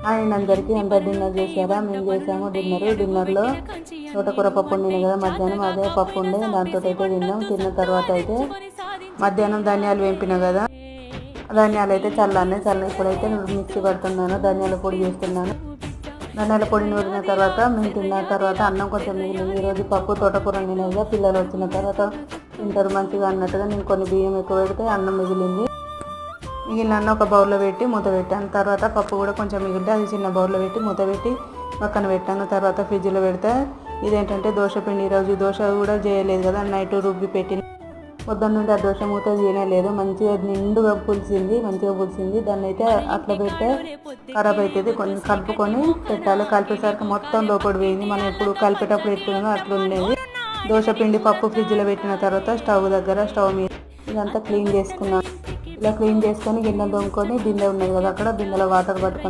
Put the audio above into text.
ఆయన అందరికీ అందరు డిన్నర్ చేశారా? మేము చేసాము డిన్నర్లో తోటకూర పప్పు ఉండింది కదా మధ్యాహ్నం, అదే పప్పు ఉండే దాంతో అయితే తిన్నాం. తిన్న తర్వాత అయితే మధ్యాహ్నం ధనియాలు వేంపిన కదా, ధనియాలు అయితే ఇప్పుడైతే మిక్సీ పడుతున్నాను, ధనియాల పొడి చేస్తున్నాను. ధనియాల పొడి నూరిన తర్వాత మేము తిన్న తర్వాత అన్నం కొంచెం మిగిలింది. ఈరోజు పప్పు తోటకూర వండిన కదా, పిల్లలు వచ్చిన తర్వాత తింటారు మంచిగా అన్నట్టుగా నేను కొన్ని బియ్యం ఎక్కువ పెడితే అన్నం మిగిలింది. మిగిలిన ఒక బౌల్లో పెట్టి మూత పెట్టాను. తర్వాత పప్పు కూడా కొంచెం మిగిలితే అది చిన్న బౌల్లో పెట్టి మూత పెట్టి పక్కన పెట్టాను. తర్వాత ఫ్రిడ్జ్లో పెడితే ఇదేంటంటే దోశ పిండి, ఈరోజు దోశ కూడా చేయలేదు కదా, నైట్ రుబ్బి పెట్టి పొద్దున్న నుండి ఆ దోశ మూత చేయలేదు. మంచిగా నిండుగా మంచిగా పులిసింది. దాన్ని అయితే అట్లా పెడితే ఖరాబ్ అవుతుంది. కొంచెం కలుపుకొని పెట్టాలి. కలిపేసరికి మొత్తం లోపడి పోయింది. మనం ఎప్పుడు కలిపేటప్పుడు ఎట్టుకున్నామో అట్లా ఉండేది. దోశ పిండి పప్పు ఫ్రిడ్జ్లో పెట్టిన తర్వాత స్టవ్ మీద ఇదంతా క్లీన్ చేసుకున్నాను. ఇలా క్లీన్ చేసుకొని గిన్నె తోముకొని బిందె ఉన్నది కదా, అక్కడ బిందెలో వాటర్ పట్టుకొని